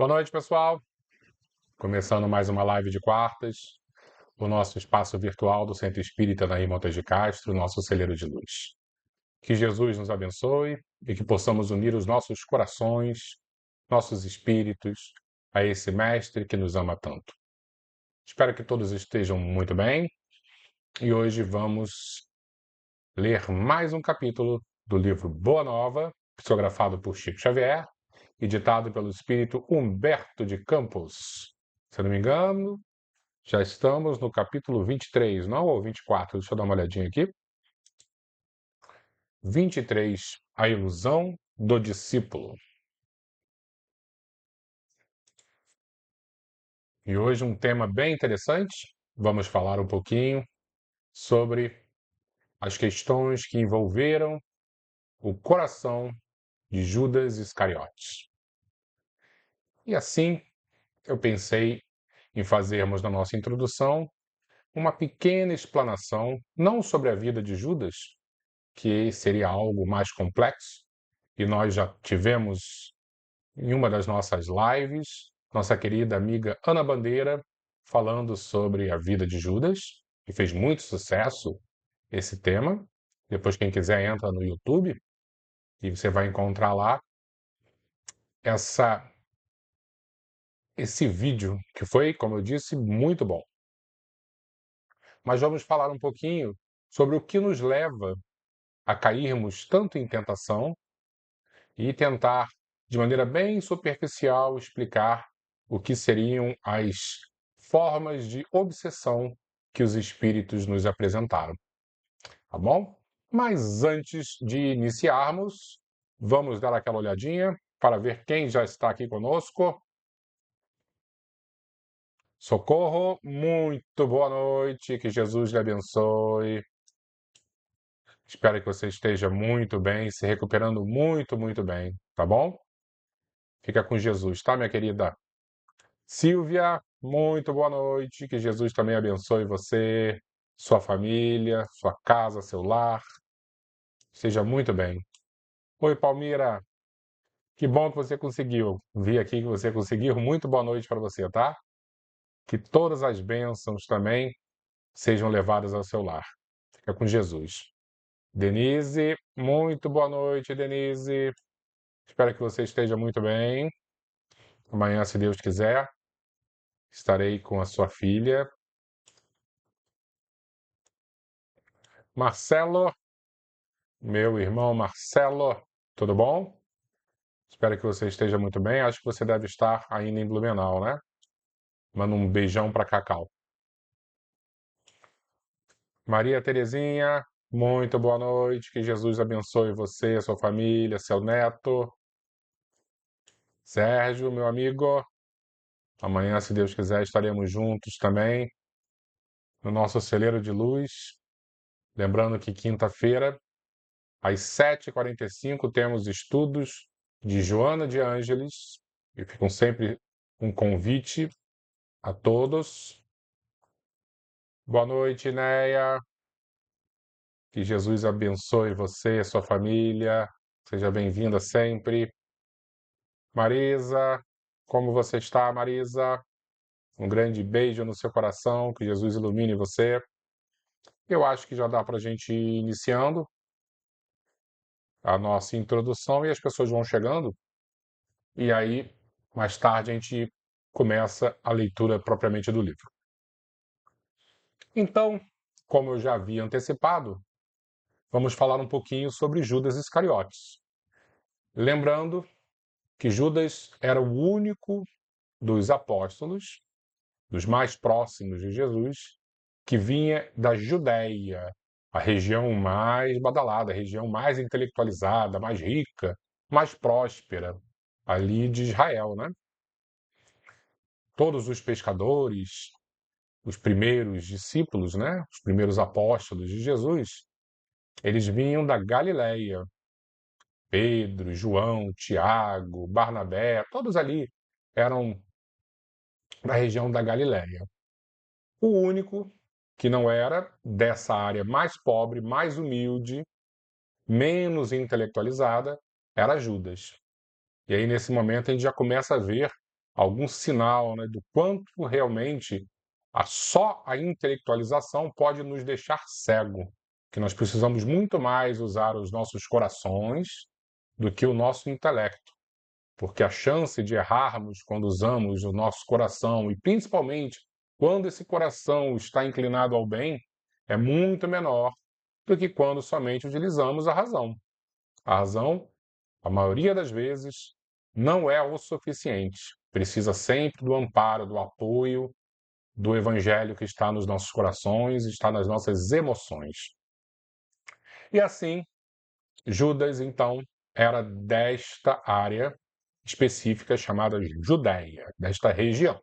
Boa noite, pessoal. Começando mais uma live de quartas, o nosso espaço virtual do Centro Espírita Nair Montes de Castro, nosso celeiro de luz. Que Jesus nos abençoe e que possamos unir os nossos corações, nossos espíritos a esse Mestre que nos ama tanto. Espero que todos estejam muito bem e hoje vamos ler mais um capítulo do livro Boa Nova, psicografado por Chico Xavier e ditado pelo espírito Humberto de Campos. Se eu não me engano, já estamos no capítulo 23, não ou 24? Deixa eu dar uma olhadinha aqui. 23, a ilusão do discípulo. E hoje um tema bem interessante. Vamos falar um pouquinho sobre as questões que envolveram o coração de Judas Iscariotes. E assim, eu pensei em fazermos na nossa introdução uma pequena explanação, não sobre a vida de Judas, que seria algo mais complexo, e nós já tivemos em uma das nossas lives, nossa querida amiga Ana Bandeira falando sobre a vida de Judas, que fez muito sucesso esse tema. Depois, quem quiser, entra no YouTube e você vai encontrar lá esse vídeo, que foi, como eu disse, muito bom. Mas vamos falar um pouquinho sobre o que nos leva a cairmos tanto em tentação e tentar, de maneira bem superficial, explicar o que seriam as formas de obsessão que os espíritos nos apresentaram. Tá bom? Mas antes de iniciarmos, vamos dar aquela olhadinha para ver quem já está aqui conosco. Socorro, muito boa noite, que Jesus lhe abençoe. Espero que você esteja muito bem, se recuperando muito, muito bem, tá bom? Fica com Jesus, tá, minha querida? Silvia, muito boa noite, que Jesus também abençoe você, sua família, sua casa, seu lar. Seja muito bem. Oi, Palmira, que bom que você conseguiu. Vi aqui que você conseguiu. Muito boa noite para você, tá? Que todas as bênçãos também sejam levadas ao seu lar. Fica com Jesus. Denise, muito boa noite, Denise. Espero que você esteja muito bem. Amanhã, se Deus quiser, estarei com a sua filha. Marcelo, meu irmão Marcelo, tudo bom? Espero que você esteja muito bem. Acho que você deve estar ainda em Blumenau, né? Manda um beijão para Cacau. Maria Terezinha, muito boa noite. Que Jesus abençoe você, sua família, seu neto. Sérgio, meu amigo, amanhã, se Deus quiser, estaremos juntos também no nosso celeiro de luz. Lembrando que quinta-feira, às 7h45, temos estudos de Joana de Ângeles. E ficam sempre um convite a todos. Boa noite, Neia. Que Jesus abençoe você, sua família. Seja bem-vinda sempre. Marisa, como você está, Marisa? Um grande beijo no seu coração. Que Jesus ilumine você. Eu acho que já dá para a gente ir iniciando a nossa introdução e as pessoas vão chegando. E aí, mais tarde, a gente começa a leitura propriamente do livro. Então, como eu já havia antecipado, vamos falar um pouquinho sobre Judas Iscariotes. Lembrando que Judas era o único dos apóstolos, dos mais próximos de Jesus, que vinha da Judéia, a região mais badalada, a região mais intelectualizada, mais rica, mais próspera ali de Israel, né? Todos os pescadores, os primeiros discípulos, né? Os primeiros apóstolos de Jesus, eles vinham da Galileia. Pedro, João, Tiago, Barnabé, todos ali eram da região da Galileia. O único que não era dessa área mais pobre, mais humilde, menos intelectualizada, era Judas. E aí, nesse momento, a gente já começa a ver algum sinal, né, do quanto realmente só a intelectualização pode nos deixar cego, que nós precisamos muito mais usar os nossos corações do que o nosso intelecto, porque a chance de errarmos quando usamos o nosso coração, e principalmente quando esse coração está inclinado ao bem, é muito menor do que quando somente utilizamos a razão. A razão, a maioria das vezes, não é o suficiente. Precisa sempre do amparo, do apoio do Evangelho que está nos nossos corações, está nas nossas emoções. E assim, Judas, então, era desta área específica chamada Judéia, desta região.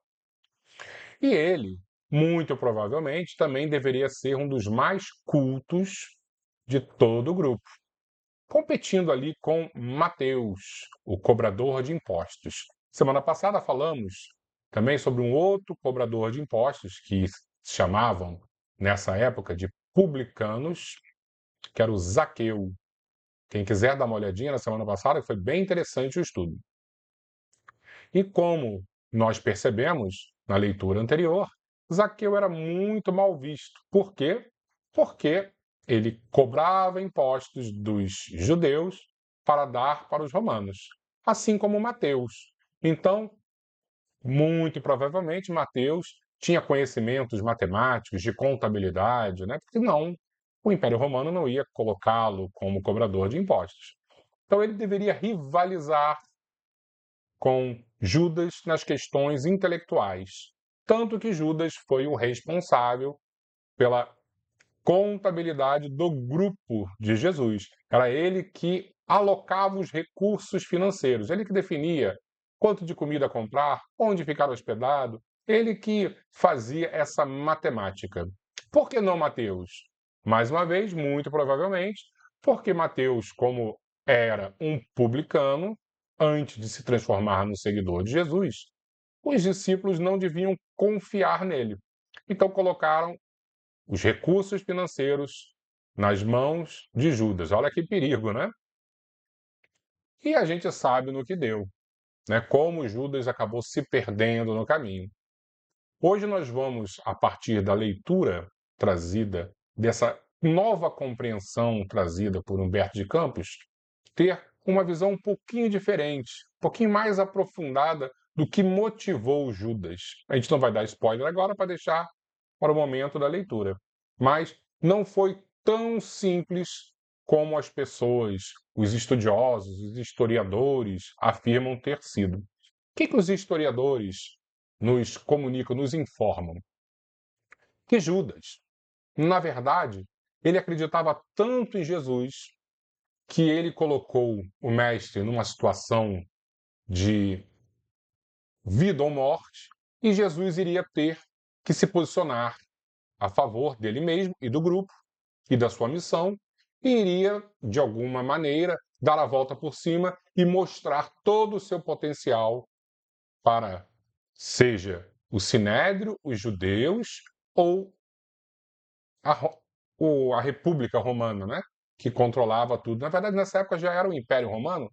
E ele, muito provavelmente, também deveria ser um dos mais cultos de todo o grupo, competindo ali com Mateus, o cobrador de impostos. Semana passada falamos também sobre um outro cobrador de impostos que se chamavam, nessa época, de publicanos, que era o Zaqueu. Quem quiser dar uma olhadinha na semana passada, foi bem interessante o estudo. E como nós percebemos na leitura anterior, Zaqueu era muito mal visto. Por quê? Porque ele cobrava impostos dos judeus para dar para os romanos, assim como Mateus. Então, muito provavelmente, Mateus tinha conhecimentos matemáticos, de contabilidade, né? Porque não, o Império Romano não ia colocá-lo como cobrador de impostos. Então, ele deveria rivalizar com Judas nas questões intelectuais. Tanto que Judas foi o responsável pela contabilidade do grupo de Jesus. Era ele que alocava os recursos financeiros, ele que definia quanto de comida comprar, onde ficar hospedado, ele que fazia essa matemática. Por que não Mateus? Mais uma vez, muito provavelmente, porque Mateus, como era um publicano, antes de se transformar no seguidor de Jesus, os discípulos não deviam confiar nele. Então colocaram os recursos financeiros nas mãos de Judas. Olha que perigo, né? E a gente sabe no que deu, né? Como Judas acabou se perdendo no caminho. Hoje nós vamos, a partir da leitura trazida, dessa nova compreensão trazida por Humberto de Campos, ter uma visão um pouquinho diferente, um pouquinho mais aprofundada do que motivou Judas. A gente não vai dar spoiler agora para deixar para o momento da leitura. Mas não foi tão simples como as pessoas, os estudiosos, os historiadores afirmam ter sido. O que os historiadores nos comunicam, nos informam? Que Judas, na verdade, ele acreditava tanto em Jesus que ele colocou o mestre numa situação de vida ou morte e Jesus iria ter que se posicionar a favor dele mesmo e do grupo e da sua missão e iria, de alguma maneira, dar a volta por cima e mostrar todo o seu potencial para, seja o sinédrio, os judeus ou a, a República Romana, né? Que controlava tudo. Na verdade, nessa época já era o Império Romano.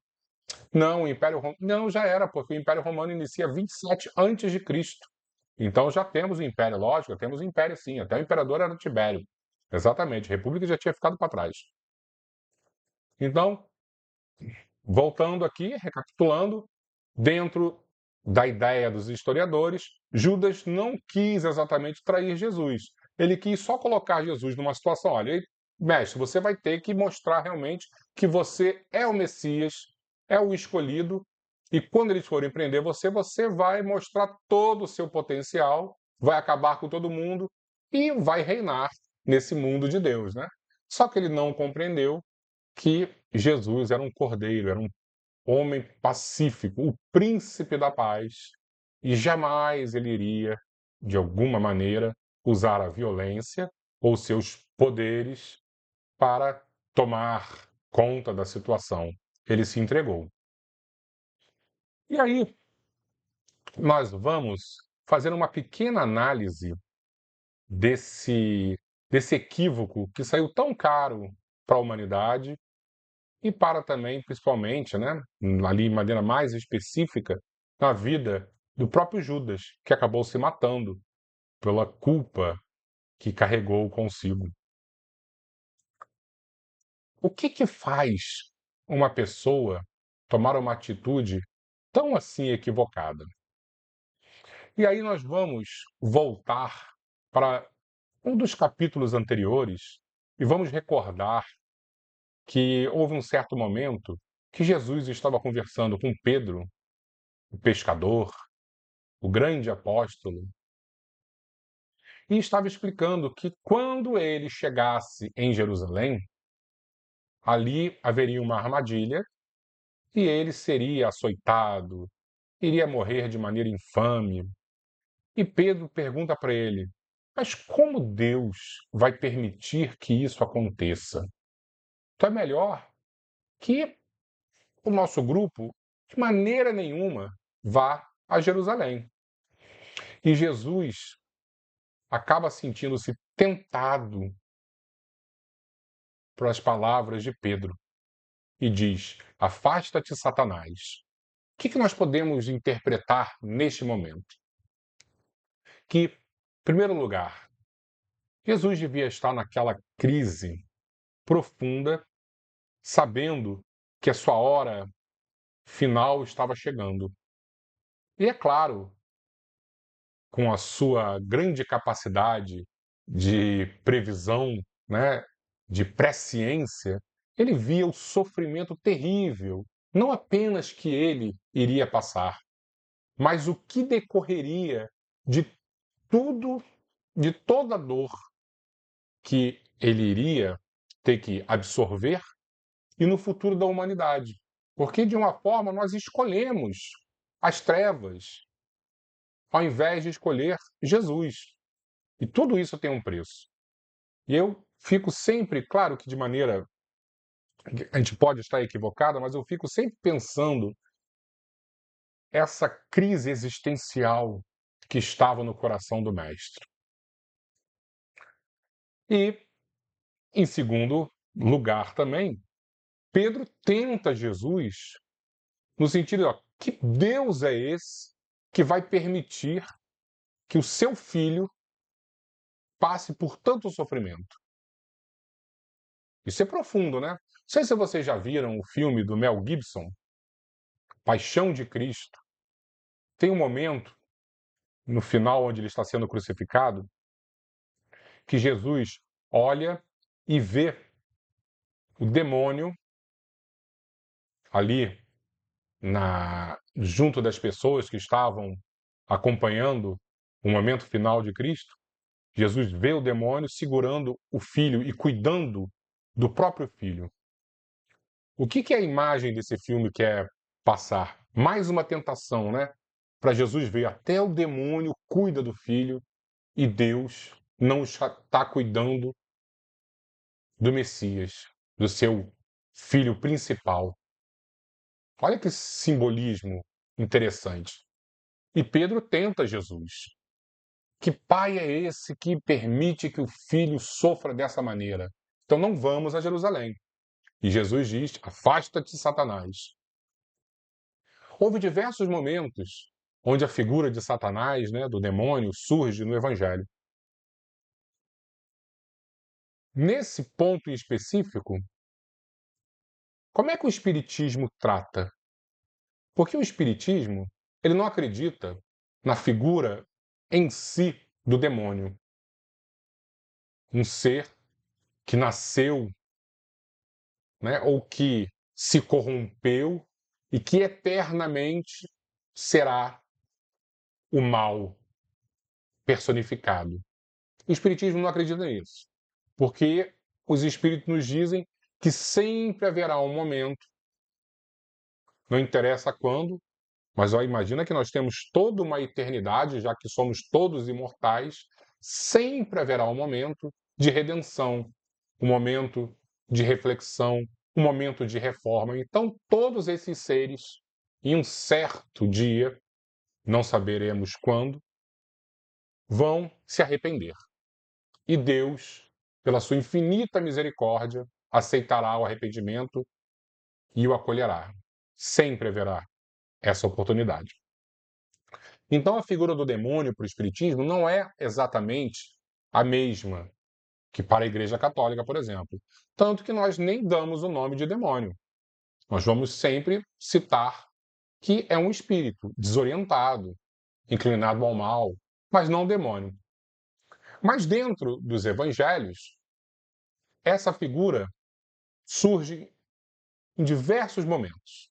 Não, o Império Romano. Não, já era, porque o Império Romano inicia 27 antes de Cristo. Então já temos o Império, lógico, temos o Império sim, até o imperador era Tibério. Exatamente, a República já tinha ficado para trás. Então, voltando aqui, recapitulando, dentro da ideia dos historiadores, Judas não quis exatamente trair Jesus. Ele quis só colocar Jesus numa situação, olha, mestre, você vai ter que mostrar realmente que você é o Messias, é o escolhido, e quando eles forem prender você, você vai mostrar todo o seu potencial, vai acabar com todo mundo e vai reinar nesse mundo de Deus, né? Só que ele não compreendeu que Jesus era um cordeiro, era um homem pacífico, o príncipe da paz, e jamais ele iria, de alguma maneira, usar a violência ou seus poderes para tomar conta da situação. Ele se entregou. E aí, nós vamos fazer uma pequena análise desse, desse equívoco que saiu tão caro para a humanidade e para também, principalmente, né, ali de maneira mais específica, na vida do próprio Judas, que acabou se matando pela culpa que carregou consigo. O que faz uma pessoa tomar uma atitude tão assim equivocada? E aí nós vamos voltar para um dos capítulos anteriores e vamos recordar que houve um certo momento que Jesus estava conversando com Pedro, o pescador, o grande apóstolo, e estava explicando que quando ele chegasse em Jerusalém, ali haveria uma armadilha e ele seria açoitado, iria morrer de maneira infame. E Pedro pergunta para ele: mas como Deus vai permitir que isso aconteça? Então é melhor que o nosso grupo, de maneira nenhuma, vá a Jerusalém. E Jesus acaba sentindo-se tentado pelas palavras de Pedro e diz: afasta-te, Satanás. O que nós podemos interpretar neste momento? Que, em primeiro lugar, Jesus devia estar naquela crise profunda, sabendo que a sua hora final estava chegando. E é claro, com a sua grande capacidade de previsão, né, de presciência, ele via o sofrimento terrível, não apenas que ele iria passar, mas o que decorreria de tudo, de toda a dor que ele iria ter que absorver e no futuro da humanidade. Porque, de uma forma, nós escolhemos as trevas ao invés de escolher Jesus. E tudo isso tem um preço. E eu fico sempre, claro que de maneira. A gente pode estar equivocada, mas eu fico sempre pensando essa crise existencial que estava no coração do Mestre. E, em segundo lugar também, Pedro tenta Jesus no sentido, ó, que Deus é esse que vai permitir que o seu filho passe por tanto sofrimento? Isso é profundo, né? Não sei se vocês já viram o filme do Mel Gibson, Paixão de Cristo. Tem um momento, no final, onde ele está sendo crucificado, que Jesus olha e vê o demônio ali junto das pessoas que estavam acompanhando o momento final de Cristo. Jesus vê o demônio segurando o filho e cuidando do próprio filho. O que a imagem desse filme quer passar? Mais uma tentação, né? Para Jesus ver, até o demônio cuida do filho e Deus não está cuidando do Messias, do seu filho principal. Olha que simbolismo interessante. E Pedro tenta Jesus. Que pai é esse que permite que o filho sofra dessa maneira? Então não vamos a Jerusalém. E Jesus diz: afasta-te, Satanás. Houve diversos momentos onde a figura de Satanás, né, do demônio, surge no Evangelho. Nesse ponto em específico, como é que o Espiritismo trata? Porque o Espiritismo, ele não acredita na figura em si do demônio. Um ser que nasceu, né, ou que se corrompeu e que eternamente será o mal personificado. O Espiritismo não acredita nisso, porque os Espíritos nos dizem que sempre haverá um momento, não interessa quando, mas ó, imagina que nós temos toda uma eternidade, já que somos todos imortais, sempre haverá um momento de redenção, um momento de reflexão, um momento de reforma. Então, todos esses seres, em um certo dia, não saberemos quando, vão se arrepender. E Deus, pela sua infinita misericórdia, aceitará o arrependimento e o acolherá. Sempre haverá essa oportunidade. Então, a figura do demônio para o Espiritismo não é exatamente a mesma que para a Igreja Católica, por exemplo. Tanto que nós nem damos o nome de demônio. Nós vamos sempre citar que é um espírito desorientado, inclinado ao mal, mas não demônio. Mas dentro dos evangelhos, essa figura surge em diversos momentos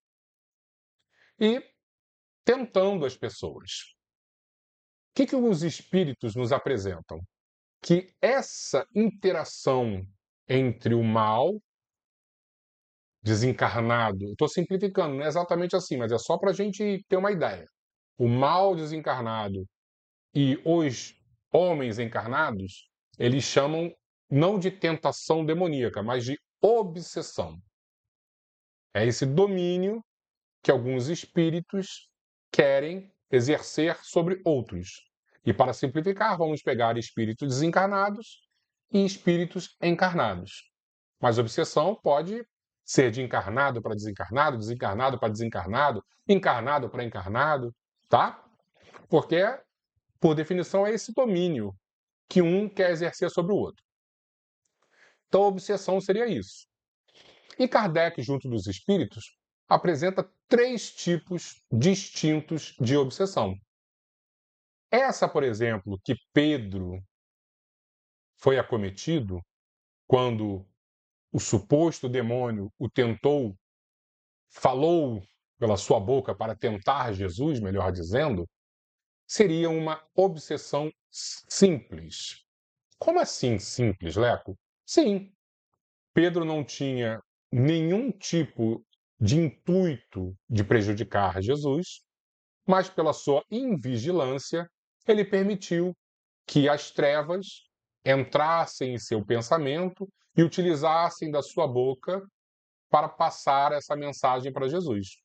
e tentando as pessoas. O que os espíritos nos apresentam? Que essa interação entre o mal desencarnado, estou simplificando, não é exatamente assim, mas é só para a gente ter uma ideia. O mal desencarnado e os homens encarnados, eles chamam não de tentação demoníaca, mas de obsessão. É esse domínio que alguns espíritos querem exercer sobre outros. E para simplificar, vamos pegar espíritos desencarnados e espíritos encarnados. Mas obsessão pode ser de encarnado para desencarnado, desencarnado para desencarnado, encarnado para encarnado, tá? Porque, por definição, é esse domínio que um quer exercer sobre o outro. Então, a obsessão seria isso. E Kardec, junto dos espíritos, apresenta 3 tipos distintos de obsessão. Essa, por exemplo, que Pedro foi acometido quando o suposto demônio o tentou, falou pela sua boca para tentar Jesus, melhor dizendo, seria uma obsessão simples. Como assim simples, Leco? Sim, Pedro não tinha nenhum tipo de intuito de prejudicar Jesus, mas pela sua invigilância, ele permitiu que as trevas entrassem em seu pensamento e utilizassem da sua boca para passar essa mensagem para Jesus.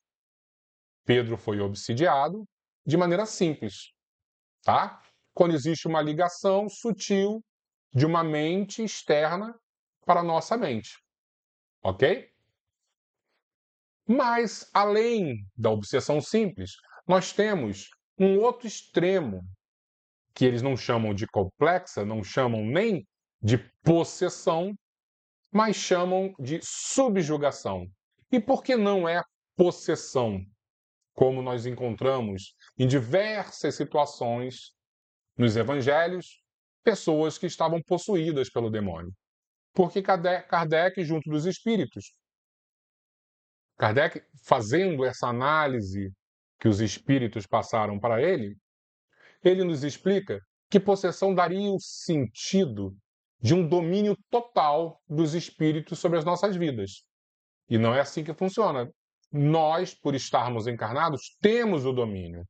Pedro foi obsidiado de maneira simples, tá? Quando existe uma ligação sutil de uma mente externa para a nossa mente, ok? Mas, além da obsessão simples, nós temos um outro extremo, que eles não chamam de complexa, não chamam nem de possessão, mas chamam de subjugação. E por que não é possessão, como nós encontramos em diversas situações nos evangelhos, pessoas que estavam possuídas pelo demônio? Porque Kardec, junto dos espíritos, Kardec, fazendo essa análise que os espíritos passaram para ele, ele nos explica que possessão daria o sentido de um domínio total dos espíritos sobre as nossas vidas. E não é assim que funciona. Nós, por estarmos encarnados, temos o domínio.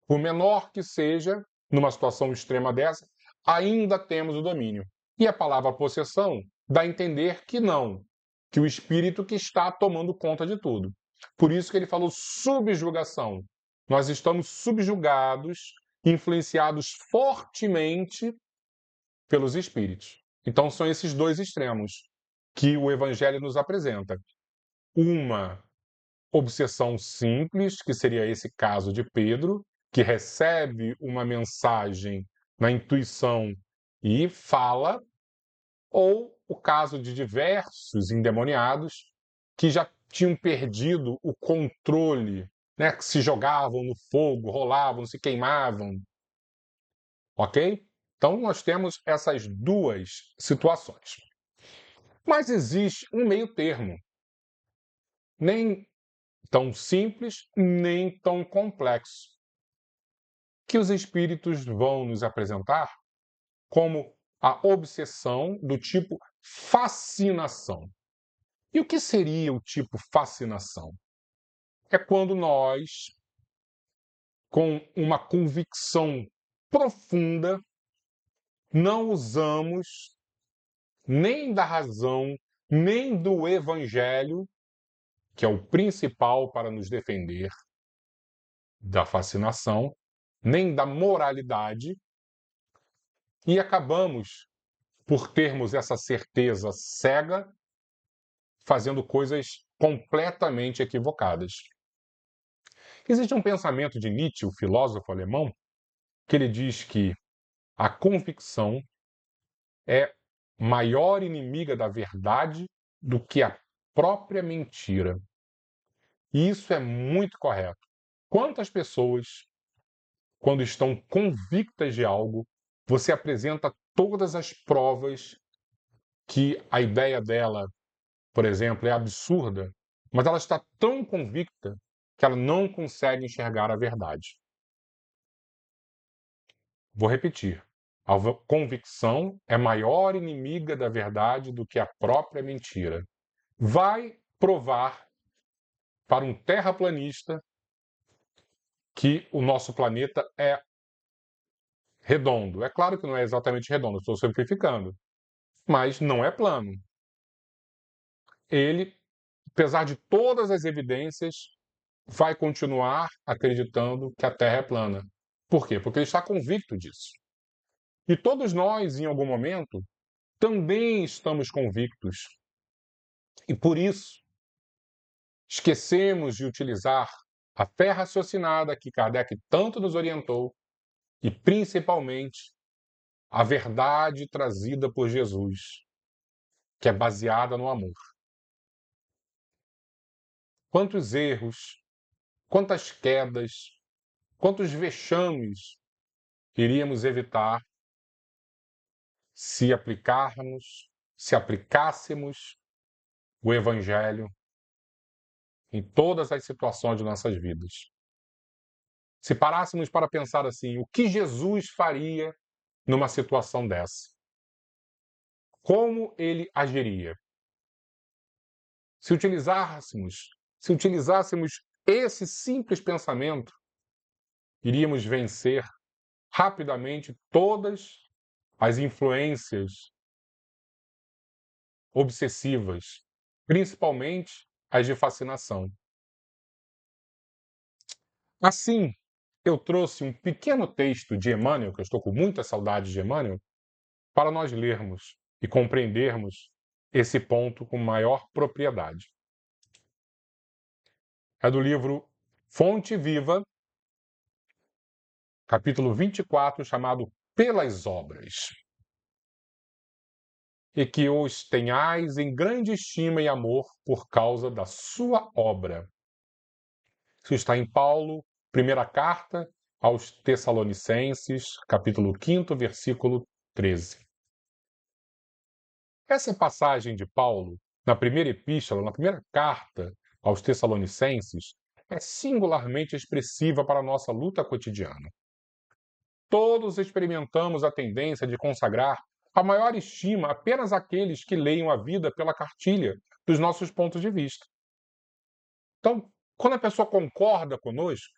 Por menor que seja, numa situação extrema dessa, ainda temos o domínio. E a palavra possessão dá a entender que não, que o espírito que está tomando conta de tudo. Por isso que ele falou subjugação. Nós estamos subjugados, influenciados fortemente pelos espíritos. Então são esses dois extremos que o evangelho nos apresenta. Uma obsessão simples, que seria esse caso de Pedro, que recebe uma mensagem na intuição e fala, ou o caso de diversos endemoniados que já tinham perdido o controle, né, que se jogavam no fogo, rolavam, se queimavam. Ok? Então, nós temos essas duas situações. Mas existe um meio termo. Nem tão simples, nem tão complexo, que os espíritos vão nos apresentar como a obsessão do tipo fascinação. E o que seria o tipo fascinação? É quando nós, com uma convicção profunda, não usamos nem da razão, nem do evangelho, que é o principal para nos defender da fascinação, nem da moralidade, e acabamos, por termos essa certeza cega, fazendo coisas completamente equivocadas. Existe um pensamento de Nietzsche, o filósofo alemão, que ele diz que a convicção é maior inimiga da verdade do que a própria mentira. E isso é muito correto. Quantas pessoas, quando estão convictas de algo, você apresenta todas as provas que a ideia dela, por exemplo, é absurda, mas ela está tão convicta que ela não consegue enxergar a verdade. Vou repetir. A convicção é maior inimiga da verdade do que a própria mentira. Vai provar para um terraplanista que o nosso planeta é redondo. É claro que não é exatamente redondo, estou simplificando, mas não é plano. Ele, apesar de todas as evidências, vai continuar acreditando que a Terra é plana. Por quê? Porque ele está convicto disso. E todos nós, em algum momento, também estamos convictos. E por isso, esquecemos de utilizar a fé raciocinada que Kardec tanto nos orientou e, principalmente, a verdade trazida por Jesus, que é baseada no amor. Quantos erros, quantas quedas, quantos vexames iríamos evitar se aplicássemos o Evangelho em todas as situações de nossas vidas. Se parássemos para pensar assim, o que Jesus faria numa situação dessa? Como ele agiria? Se utilizássemos esse simples pensamento, iríamos vencer rapidamente todas as influências obsessivas, principalmente as de fascinação. Assim, eu trouxe um pequeno texto de Emmanuel, que eu estou com muita saudade de Emmanuel, para nós lermos e compreendermos esse ponto com maior propriedade. É do livro Fonte Viva, capítulo 24, chamado Pelas Obras. E que os tenhais em grande estima e amor por causa da sua obra. Isso está em Paulo, primeira carta aos Tessalonicenses, capítulo 5, versículo 13. Essa passagem de Paulo, na primeira epístola, na primeira carta aos Tessalonicenses, é singularmente expressiva para a nossa luta cotidiana. Todos experimentamos a tendência de consagrar a maior estima apenas àqueles que leiam a vida pela cartilha dos nossos pontos de vista. Então, quando a pessoa concorda conosco,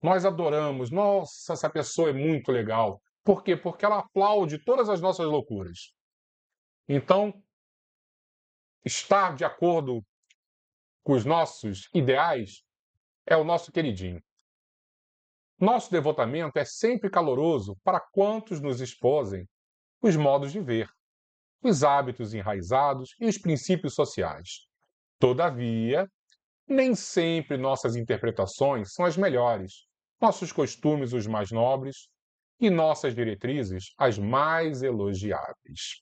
nós adoramos. Nossa, essa pessoa é muito legal. Por quê? Porque ela aplaude todas as nossas loucuras. Então, estar de acordo com os nossos ideais é o nosso queridinho. Nosso devotamento é sempre caloroso para quantos nos exposem os modos de ver, os hábitos enraizados e os princípios sociais. Todavia, nem sempre nossas interpretações são as melhores, nossos costumes os mais nobres e nossas diretrizes as mais elogiáveis.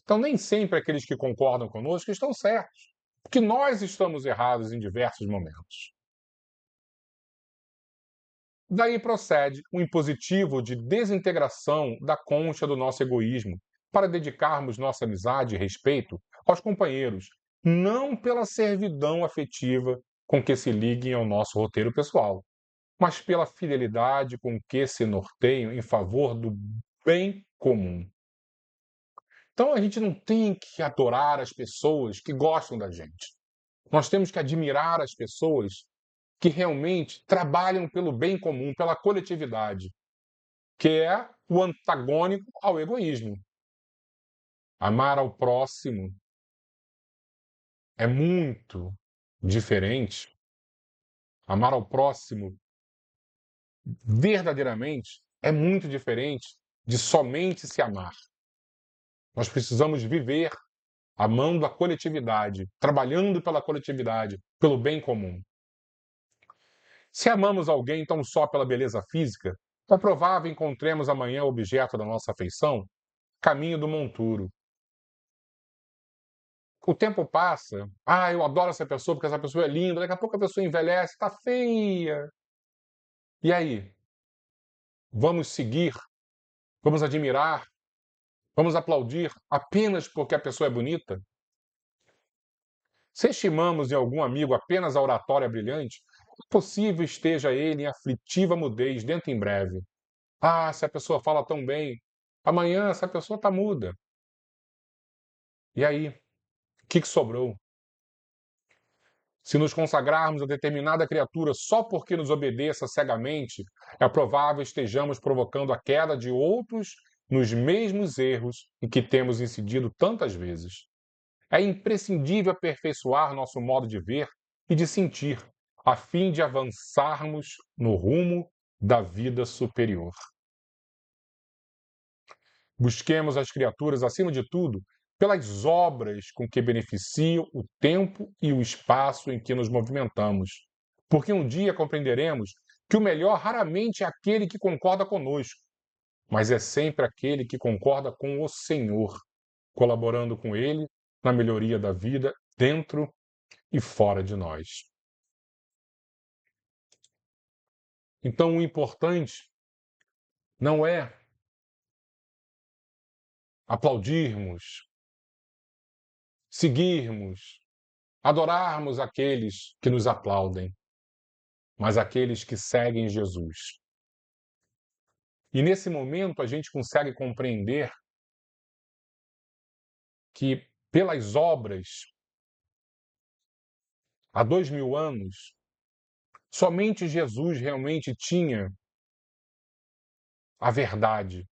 Então, nem sempre aqueles que concordam conosco estão certos, porque nós estamos errados em diversos momentos. Daí procede um impositivo de desintegração da concha do nosso egoísmo, para dedicarmos nossa amizade e respeito aos companheiros, não pela servidão afetiva com que se liguem ao nosso roteiro pessoal, mas pela fidelidade com que se norteiam em favor do bem comum. Então a gente não tem que adorar as pessoas que gostam da gente. Nós temos que admirar as pessoas que realmente trabalham pelo bem comum, pela coletividade, que é o antagônico ao egoísmo. Amar ao próximo é muito diferente. Amar ao próximo verdadeiramente é muito diferente de somente se amar. Nós precisamos viver amando a coletividade, trabalhando pela coletividade, pelo bem comum. Se amamos alguém tão só pela beleza física, é provável encontremos amanhã o objeto da nossa afeição caminho do monturo. O tempo passa, eu adoro essa pessoa porque essa pessoa é linda, daqui a pouco a pessoa envelhece, está feia. E aí? Vamos seguir, vamos admirar, vamos aplaudir apenas porque a pessoa é bonita? Se estimamos em algum amigo apenas a oratória brilhante, é possível esteja ele em aflitiva mudez dentro em breve. Se a pessoa fala tão bem, amanhã essa pessoa está muda. E aí? O que sobrou? Se nos consagrarmos a determinada criatura só porque nos obedeça cegamente, é provável estejamos provocando a queda de outros nos mesmos erros em que temos incidido tantas vezes. É imprescindível aperfeiçoar nosso modo de ver e de sentir, a fim de avançarmos no rumo da vida superior. Busquemos as criaturas, acima de tudo, pelas obras com que beneficiam o tempo e o espaço em que nos movimentamos. Porque um dia compreenderemos que o melhor raramente é aquele que concorda conosco, mas é sempre aquele que concorda com o Senhor, colaborando com Ele na melhoria da vida dentro e fora de nós. Então, o importante não é aplaudirmos, seguirmos, adorarmos aqueles que nos aplaudem, mas aqueles que seguem Jesus. E nesse momento a gente consegue compreender que, pelas obras, há 2000 anos, somente Jesus realmente tinha a verdade.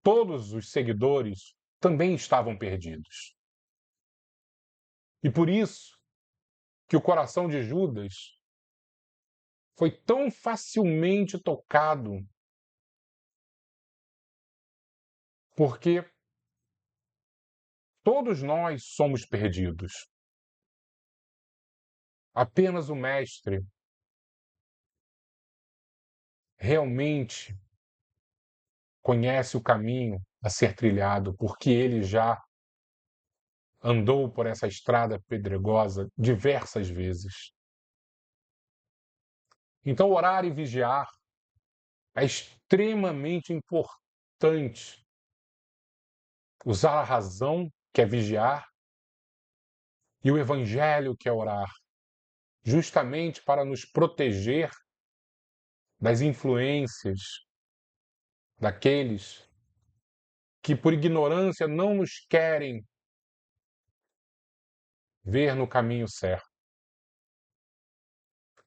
Todos os seguidores também estavam perdidos. E por isso que o coração de Judas foi tão facilmente tocado, porque todos nós somos perdidos. Apenas o Mestre realmente conhece o caminho a ser trilhado, porque ele já andou por essa estrada pedregosa diversas vezes. Então, orar e vigiar é extremamente importante. Usar a razão, que é vigiar, e o evangelho, que é orar, justamente para nos proteger das influências daqueles que, por ignorância, não nos querem ver no caminho certo.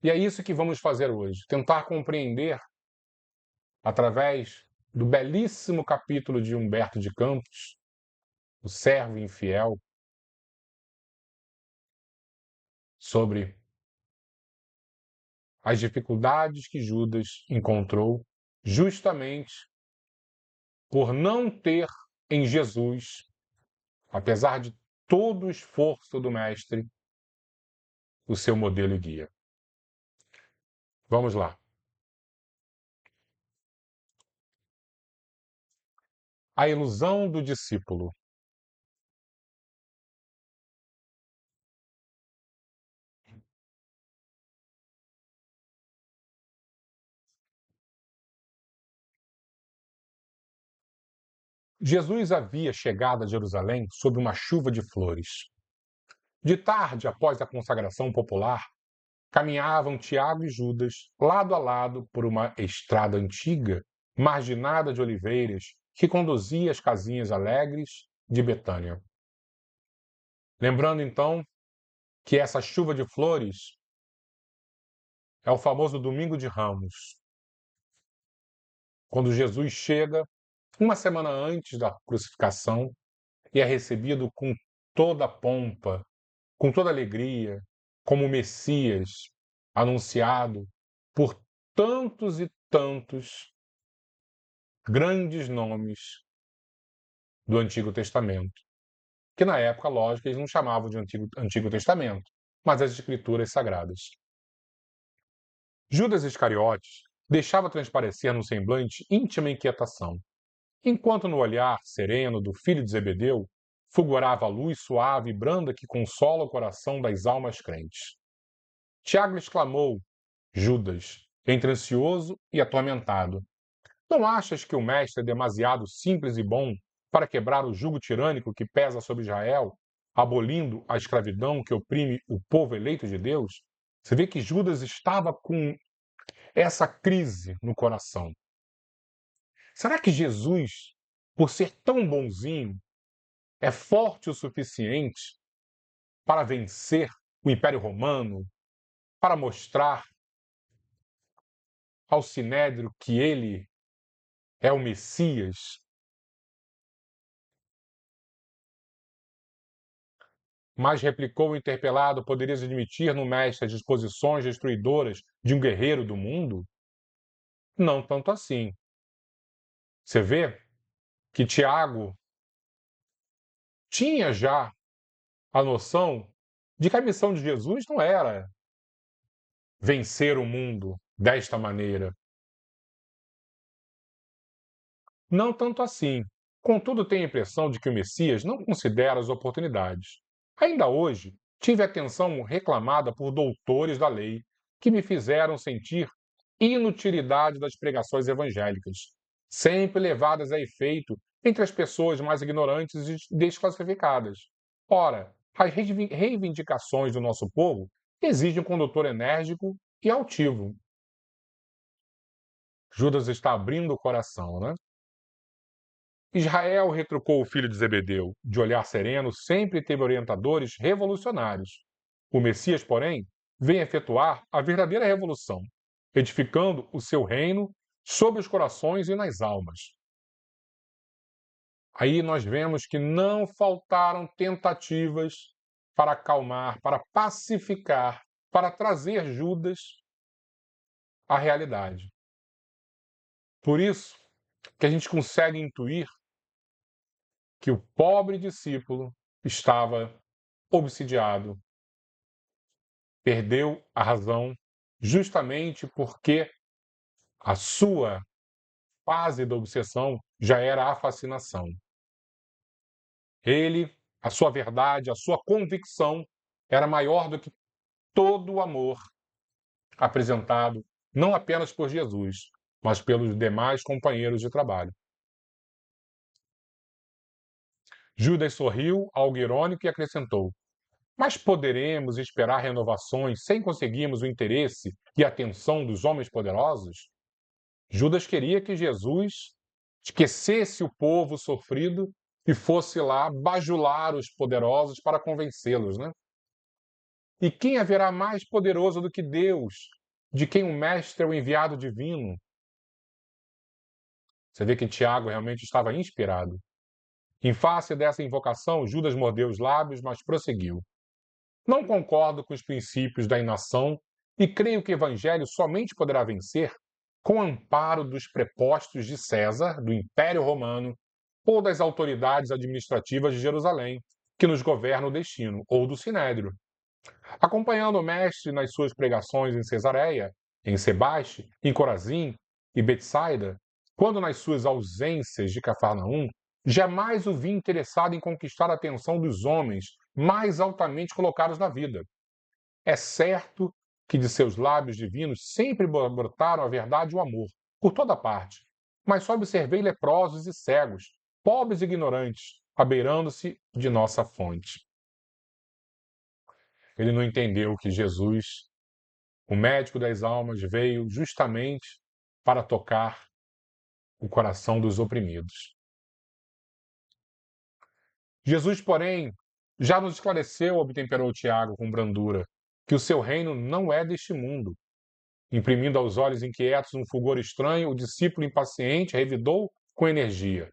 E é isso que vamos fazer hoje, tentar compreender, através do belíssimo capítulo de Humberto de Campos, O Servo Infiel, sobre as dificuldades que Judas encontrou justamente por não ter em Jesus, apesar de todo o esforço do Mestre, o seu modelo e guia. Vamos lá. A ilusão do discípulo. Jesus havia chegado a Jerusalém sob uma chuva de flores. De tarde, após a consagração popular, caminhavam Tiago e Judas lado a lado por uma estrada antiga, marginada de oliveiras, que conduzia às casinhas alegres de Betânia. Lembrando então que essa chuva de flores é o famoso Domingo de Ramos, quando Jesus chega uma semana antes da crucificação e é recebido com toda a pompa, com toda a alegria, como o Messias anunciado por tantos e tantos grandes nomes do Antigo Testamento, que na época, lógico, eles não chamavam de Antigo Testamento, mas as Escrituras Sagradas. Judas Iscariotes deixava transparecer no semblante íntima inquietação, enquanto no olhar sereno do filho de Zebedeu fulgurava a luz suave e branda que consola o coração das almas crentes. Tiago exclamou: Judas, entre ansioso e atormentado, não achas que o mestre é demasiado simples e bom para quebrar o jugo tirânico que pesa sobre Israel, abolindo a escravidão que oprime o povo eleito de Deus? Você vê que Judas estava com essa crise no coração. Será que Jesus, por ser tão bonzinho, é forte o suficiente para vencer o Império Romano, para mostrar ao Sinédrio que ele é o Messias? Mas, replicou o interpelado, poderias admitir no mestre as disposições destruidoras de um guerreiro do mundo? Não tanto assim. Você vê que Tiago tinha já a noção de que a missão de Jesus não era vencer o mundo desta maneira. Não tanto assim. Contudo, tenho a impressão de que o Messias não considera as oportunidades. Ainda hoje, tive a atenção reclamada por doutores da lei que me fizeram sentir inutilidade das pregações evangélicas, sempre levadas a efeito entre as pessoas mais ignorantes e desclassificadas. Ora, as reivindicações do nosso povo exigem um condutor enérgico e altivo. Judas está abrindo o coração, né? Israel, retrucou o filho de Zebedeu, de olhar sereno, sempre teve orientadores revolucionários. O Messias, porém, vem efetuar a verdadeira revolução, edificando o seu reino sobre os corações e nas almas. Aí nós vemos que não faltaram tentativas para acalmar, para pacificar, para trazer Judas à realidade. Por isso que a gente consegue intuir que o pobre discípulo estava obsidiado, perdeu a razão justamente porque a sua fase da obsessão já era a fascinação. Ele, a sua verdade, a sua convicção era maior do que todo o amor apresentado não apenas por Jesus, mas pelos demais companheiros de trabalho. Judas sorriu, algo irônico, e acrescentou: Mas poderemos esperar renovações sem conseguirmos o interesse e a atenção dos homens poderosos? Judas queria que Jesus esquecesse o povo sofrido e fosse lá bajular os poderosos para convencê-los, né? E quem haverá mais poderoso do que Deus, de quem o Mestre é o enviado divino? Você vê que Tiago realmente estava inspirado. Em face dessa invocação, Judas mordeu os lábios, mas prosseguiu. Não concordo com os princípios da inação e creio que o Evangelho somente poderá vencer com amparo dos prepostos de César, do Império Romano, ou das autoridades administrativas de Jerusalém, que nos governam o destino, ou do Sinédrio. Acompanhando o mestre nas suas pregações em Cesareia, em Sebaste, em Corazim e Betsaida, quando nas suas ausências de Cafarnaum, jamais o vi interessado em conquistar a atenção dos homens mais altamente colocados na vida. É certo que de seus lábios divinos sempre brotaram a verdade e o amor, por toda parte. Mas só observei leprosos e cegos, pobres e ignorantes, abeirando-se de nossa fonte. Ele não entendeu que Jesus, o médico das almas, veio justamente para tocar o coração dos oprimidos. Jesus, porém, já nos esclareceu, obtemperou Tiago com brandura, que o seu reino não é deste mundo. Imprimindo aos olhos inquietos um fulgor estranho, o discípulo impaciente revidou com energia.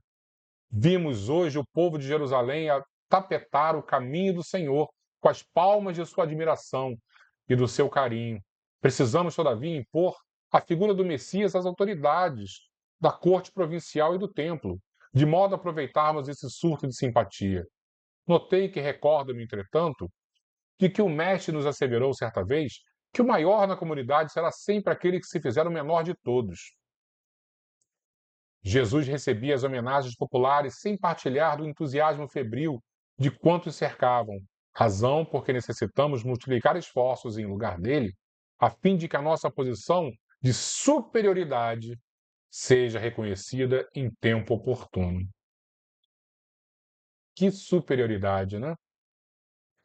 Vimos hoje o povo de Jerusalém a tapetar o caminho do Senhor com as palmas de sua admiração e do seu carinho. Precisamos, todavia, impor a figura do Messias às autoridades da corte provincial e do templo, de modo a aproveitarmos esse surto de simpatia. Notei que recordo-me, entretanto, de que o mestre nos asseverou certa vez que o maior na comunidade será sempre aquele que se fizer o menor de todos. Jesus recebia as homenagens populares sem partilhar do entusiasmo febril de quantos cercavam, razão porque necessitamos multiplicar esforços em lugar dele, a fim de que a nossa posição de superioridade seja reconhecida em tempo oportuno. Que superioridade, né?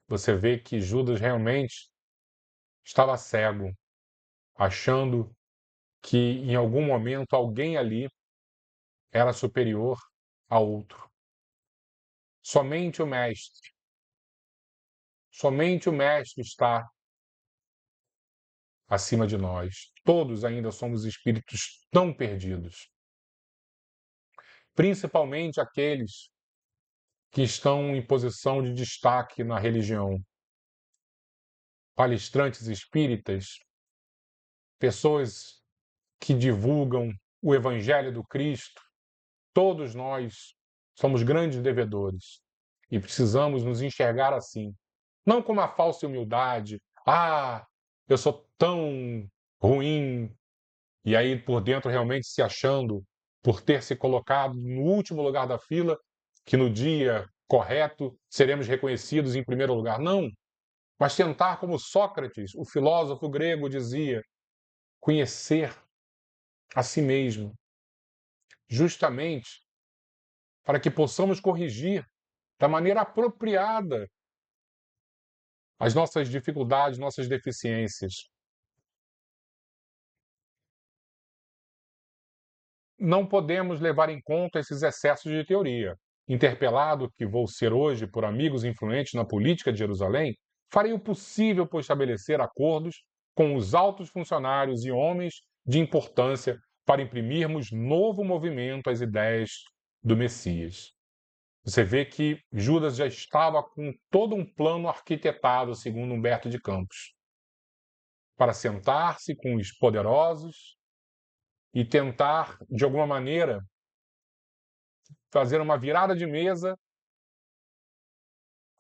Você vê que Judas realmente estava cego, achando que em algum momento alguém ali era superior a outro. Somente o Mestre está acima de nós. Todos ainda somos espíritos tão perdidos. Principalmente aqueles que estão em posição de destaque na religião. Palestrantes espíritas, pessoas que divulgam o Evangelho do Cristo, todos nós somos grandes devedores e precisamos nos enxergar assim. Não com uma falsa humildade, eu sou tão ruim, e aí por dentro realmente se achando por ter se colocado no último lugar da fila, que no dia correto seremos reconhecidos em primeiro lugar. Não, mas tentar, como Sócrates, o filósofo grego, dizia, conhecer a si mesmo, justamente para que possamos corrigir da maneira apropriada as nossas dificuldades, nossas deficiências. Não podemos levar em conta esses excessos de teoria. Interpelado que vou ser hoje por amigos influentes na política de Jerusalém, farei o possível por estabelecer acordos com os altos funcionários e homens de importância para imprimirmos novo movimento às ideias do Messias. Você vê que Judas já estava com todo um plano arquitetado, segundo Humberto de Campos, para sentar-se com os poderosos e tentar, de alguma maneira, fazer uma virada de mesa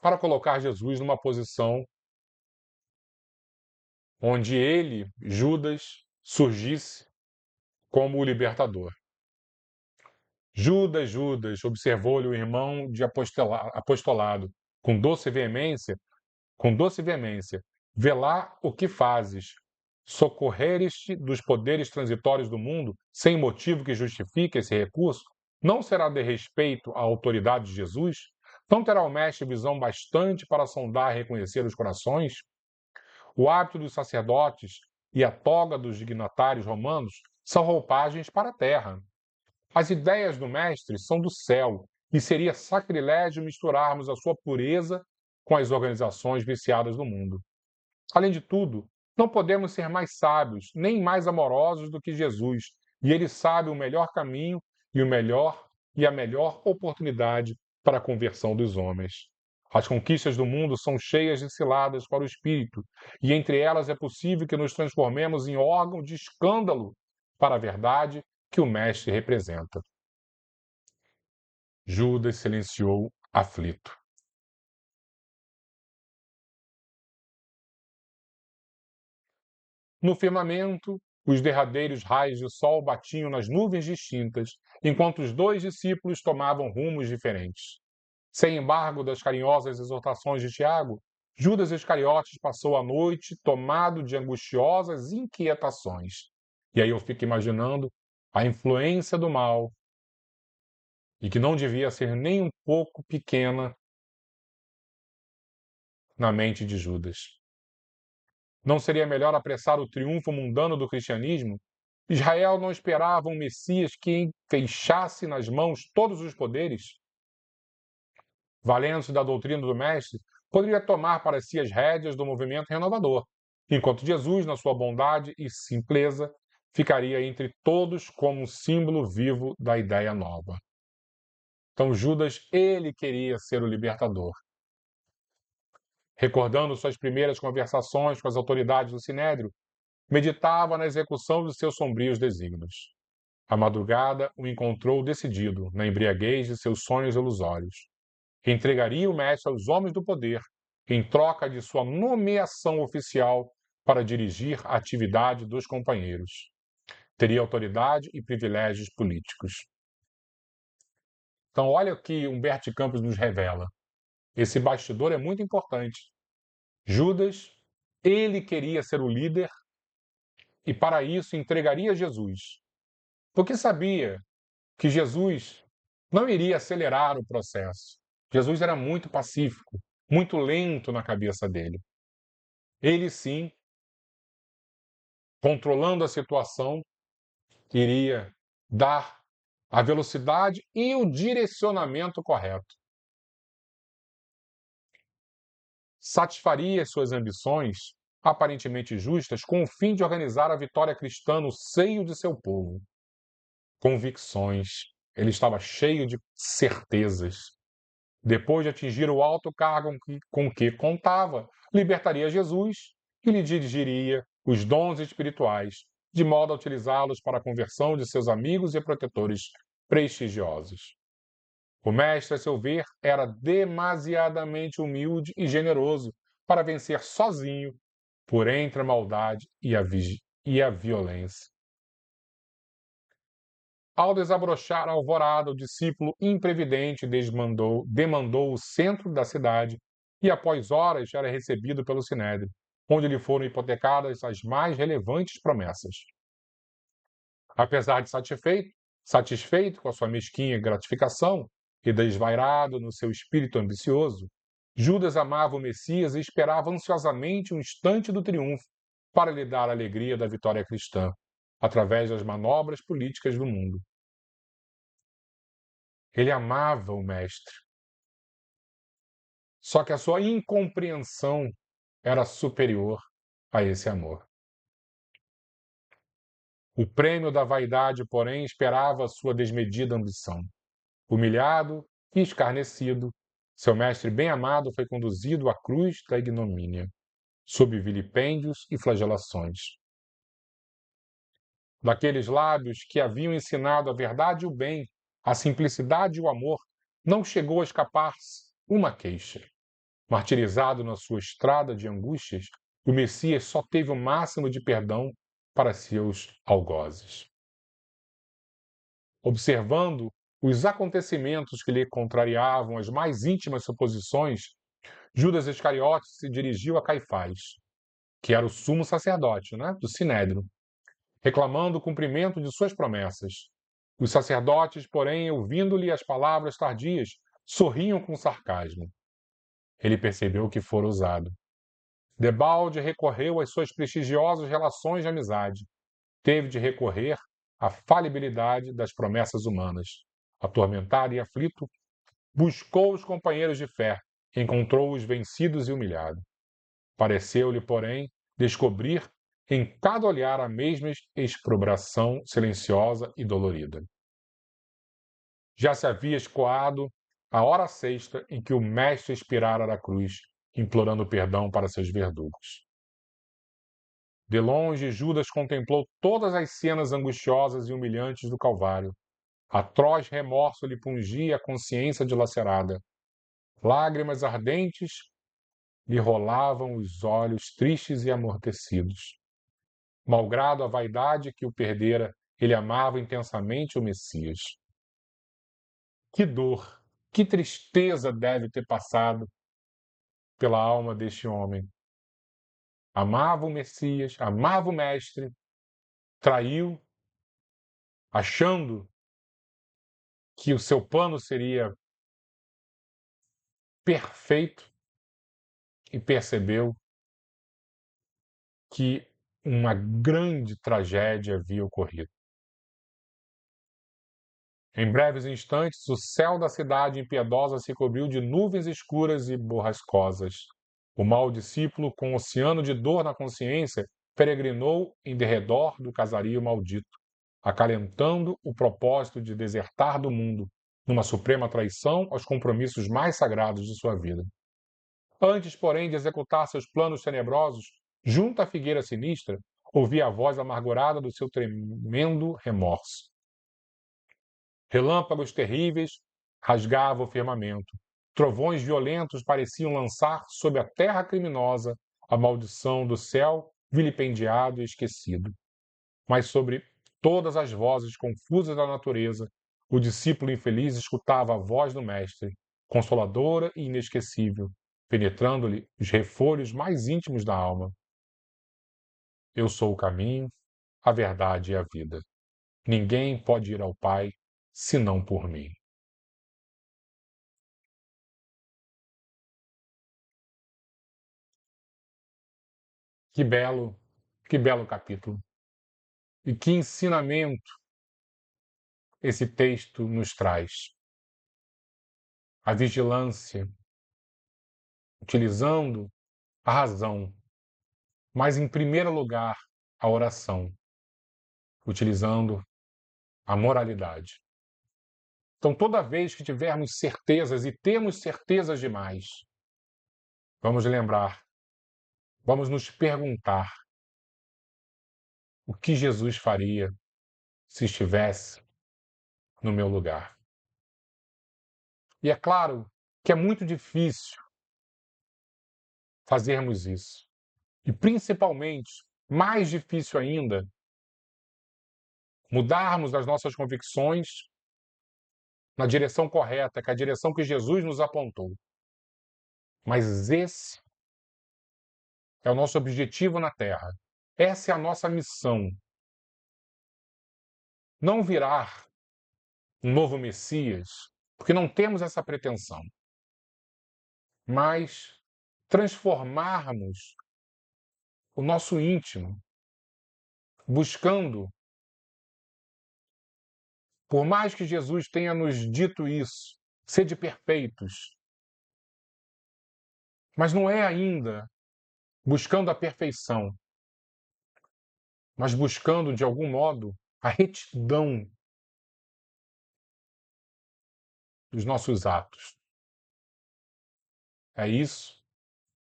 para colocar Jesus numa posição onde ele, Judas, surgisse como o libertador. Judas, observou-lhe o irmão de apostolado, com doce veemência, vê lá o que fazes, socorreres-te dos poderes transitórios do mundo, sem motivo que justifique esse recurso, não será de respeito à autoridade de Jesus? Não terá o mestre visão bastante para sondar e reconhecer os corações? O hábito dos sacerdotes e a toga dos dignatários romanos são roupagens para a terra. As ideias do mestre são do céu, e seria sacrilégio misturarmos a sua pureza com as organizações viciadas do mundo. Além de tudo, não podemos ser mais sábios, nem mais amorosos do que Jesus, e ele sabe o melhor caminho e a melhor oportunidade para a conversão dos homens. As conquistas do mundo são cheias de ciladas para o espírito, e entre elas é possível que nos transformemos em órgão de escândalo para a verdade que o mestre representa. Judas silenciou aflito. No firmamento, os derradeiros raios de sol batiam nas nuvens distintas, enquanto os dois discípulos tomavam rumos diferentes. Sem embargo das carinhosas exortações de Tiago, Judas Iscariotes passou a noite tomado de angustiosas inquietações. E aí eu fico imaginando a influência do mal, e que não devia ser nem um pouco pequena na mente de Judas. Não seria melhor apressar o triunfo mundano do cristianismo? Israel não esperava um Messias que fechasse nas mãos todos os poderes? Valendo-se da doutrina do Mestre, poderia tomar para si as rédeas do movimento renovador, enquanto Jesus, na sua bondade e simpleza, ficaria entre todos como um símbolo vivo da ideia nova. Então Judas, ele queria ser o libertador. Recordando suas primeiras conversações com as autoridades do Sinédrio, meditava na execução de seus sombrios desígnios. A madrugada o encontrou decidido na embriaguez de seus sonhos ilusórios. Entregaria o mestre aos homens do poder, em troca de sua nomeação oficial para dirigir a atividade dos companheiros. Teria autoridade e privilégios políticos. Então, olha o que Humberto de Campos nos revela. Esse bastidor é muito importante. Judas, ele queria ser o líder e, para isso, entregaria Jesus, porque sabia que Jesus não iria acelerar o processo. Jesus era muito pacífico, muito lento na cabeça dele. Ele, sim, controlando a situação, iria dar a velocidade e o direcionamento correto. Satisfaria suas ambições, aparentemente justas, com o fim de organizar a vitória cristã no seio de seu povo. Convicções. Ele estava cheio de certezas. Depois de atingir o alto cargo com que contava, libertaria Jesus e lhe dirigiria os dons espirituais, de modo a utilizá-los para a conversão de seus amigos e protetores prestigiosos. O mestre, a seu ver, era demasiadamente humilde e generoso para vencer sozinho por entre a maldade e a violência. Ao desabrochar a alvorada, o discípulo imprevidente demandou o centro da cidade e, após horas, era recebido pelo Sinédrio, onde lhe foram hipotecadas as mais relevantes promessas. Apesar de satisfeito com a sua mesquinha gratificação e desvairado no seu espírito ambicioso, Judas amava o Messias e esperava ansiosamente um instante do triunfo para lhe dar a alegria da vitória cristã, através das manobras políticas do mundo. Ele amava o Mestre. Só que a sua incompreensão era superior a esse amor. O prêmio da vaidade, porém, esperava a sua desmedida ambição. Humilhado e escarnecido, seu mestre bem-amado foi conduzido à cruz da ignomínia, sob vilipêndios e flagelações. Daqueles lábios que haviam ensinado a verdade e o bem, a simplicidade e o amor, não chegou a escapar-se uma queixa. Martirizado na sua estrada de angústias, o Messias só teve o máximo de perdão para seus algozes. Observando os acontecimentos que lhe contrariavam as mais íntimas suposições, Judas Iscariotes se dirigiu a Caifás, que era o sumo sacerdote, do Sinédrio, reclamando o cumprimento de suas promessas. Os sacerdotes, porém, ouvindo-lhe as palavras tardias, sorriam com sarcasmo. Ele percebeu que fora usado. Debalde recorreu às suas prestigiosas relações de amizade. Teve de recorrer à falibilidade das promessas humanas. Atormentado e aflito, buscou os companheiros de fé, encontrou-os vencidos e humilhados. Pareceu-lhe, porém, descobrir em cada olhar a mesma exprobração silenciosa e dolorida. Já se havia escoado a hora sexta em que o Mestre expirara da cruz, implorando perdão para seus verdugos. De longe, Judas contemplou todas as cenas angustiosas e humilhantes do Calvário. Atroz remorso lhe pungia a consciência dilacerada. Lágrimas ardentes lhe rolavam os olhos tristes e amortecidos. Malgrado a vaidade que o perdera, ele amava intensamente o Messias. Que dor, que tristeza deve ter passado pela alma deste homem. Amava o Messias, amava o Mestre, traiu, achando que o seu plano seria perfeito e percebeu que uma grande tragédia havia ocorrido. Em breves instantes, o céu da cidade impiedosa se cobriu de nuvens escuras e borrascosas. O mau discípulo, com um oceano de dor na consciência, peregrinou em derredor do casario maldito, acalentando o propósito de desertar do mundo, numa suprema traição aos compromissos mais sagrados de sua vida. Antes, porém, de executar seus planos tenebrosos, junto à figueira sinistra, ouvia a voz amargurada do seu tremendo remorso. Relâmpagos terríveis rasgavam o firmamento. Trovões violentos pareciam lançar sobre a terra criminosa a maldição do céu vilipendiado e esquecido. Mas sobre todas as vozes confusas da natureza, o discípulo infeliz escutava a voz do Mestre, consoladora e inesquecível, penetrando-lhe os refolhos mais íntimos da alma. Eu sou o caminho, a verdade e a vida. Ninguém pode ir ao Pai senão por mim. Que belo capítulo. E que ensinamento esse texto nos traz. A vigilância, utilizando a razão, mas em primeiro lugar a oração, utilizando a moralidade. Então, toda vez que tivermos certezas e temos certezas demais, vamos lembrar, vamos nos perguntar o que Jesus faria se estivesse no meu lugar. E é claro que é muito difícil fazermos isso. E principalmente, mais difícil ainda, mudarmos as nossas convicções na direção correta, que é a direção que Jesus nos apontou. Mas esse é o nosso objetivo na Terra. Essa é a nossa missão. Não virar um novo Messias, porque não temos essa pretensão, mas transformarmos o nosso íntimo, buscando, por mais que Jesus tenha nos dito isso, sede perfeitos, mas não é ainda buscando a perfeição, mas buscando, de algum modo, a retidão dos nossos atos. É isso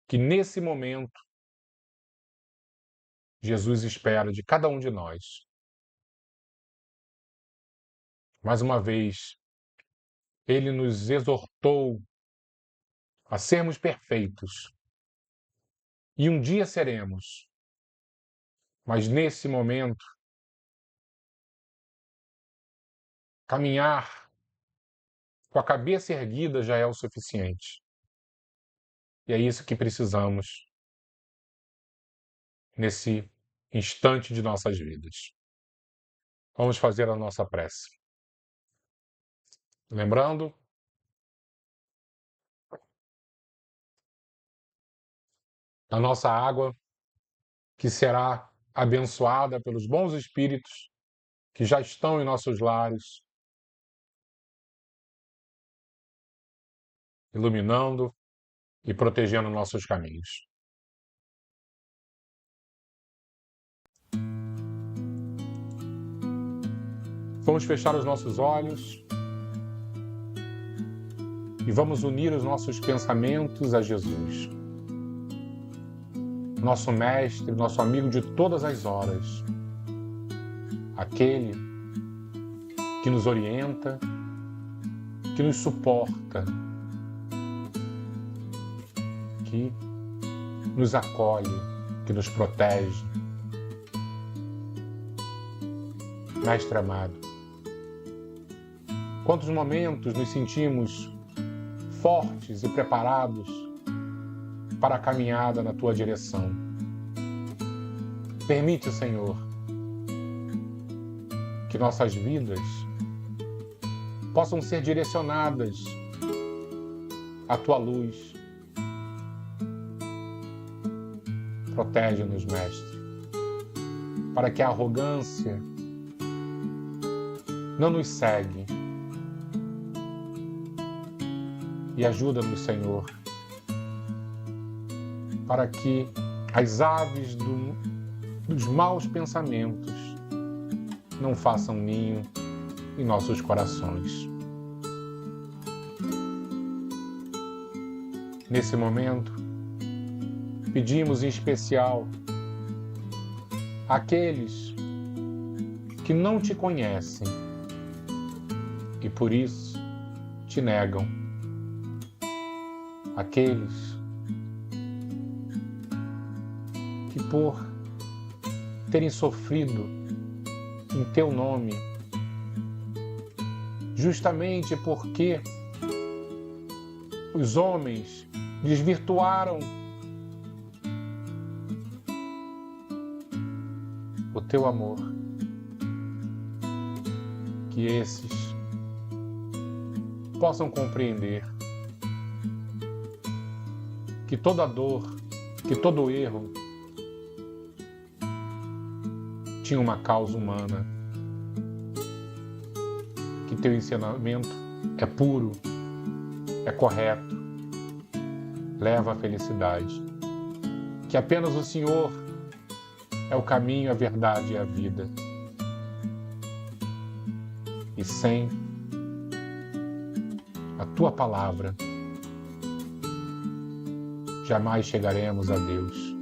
que, nesse momento, Jesus espera de cada um de nós. Mais uma vez, ele nos exortou a sermos perfeitos. E um dia seremos. Mas nesse momento, caminhar com a cabeça erguida já é o suficiente. E é isso que precisamos nesse instante de nossas vidas. Vamos fazer a nossa prece. Lembrando, a nossa água, que será abençoada pelos bons espíritos que já estão em nossos lares, iluminando e protegendo nossos caminhos. Vamos fechar os nossos olhos e vamos unir os nossos pensamentos a Jesus, nosso mestre, nosso amigo de todas as horas, aquele que nos orienta, que nos suporta, que nos acolhe, que nos protege. Mestre amado, quantos momentos nos sentimos fortes e preparados para a caminhada na Tua direção. Permite, Senhor, que nossas vidas possam ser direcionadas à Tua luz. Protege-nos, Mestre, para que a arrogância não nos cegue. E ajuda-nos, Senhor, para que as aves dos maus pensamentos não façam ninho em nossos corações. Nesse momento, pedimos em especial àqueles que não te conhecem e por isso te negam. Aqueles que por terem sofrido em teu nome, justamente porque os homens desvirtuaram o teu amor. Que esses possam compreender que toda dor, que todo erro tinha uma causa humana, que teu ensinamento é puro, é correto, leva à felicidade, que apenas o Senhor é o caminho, a verdade e a vida. E sem a tua palavra, jamais chegaremos a Deus.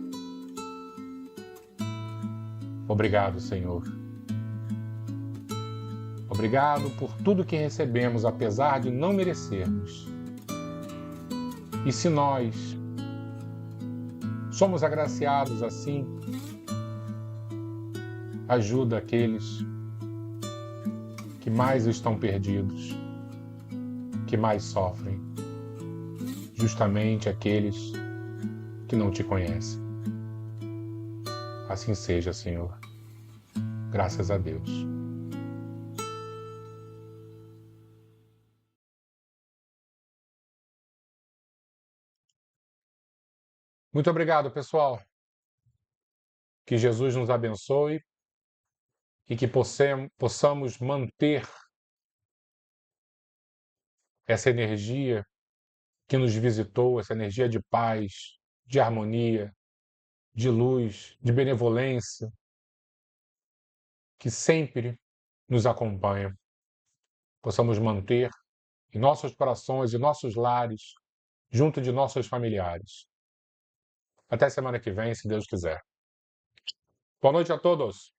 Obrigado, Senhor. Obrigado por tudo que recebemos, apesar de não merecermos. E se nós somos agraciados assim, ajuda aqueles que mais estão perdidos, que mais sofrem, justamente aqueles que não te conhecem. Assim seja, Senhor. Graças a Deus. Muito obrigado, pessoal. Que Jesus nos abençoe e que possamos manter essa energia que nos visitou, essa energia de paz, de harmonia, de luz, de benevolência, que sempre nos acompanha. Possamos manter em nossos corações e nossos lares, junto de nossos familiares. Até semana que vem, se Deus quiser. Boa noite a todos.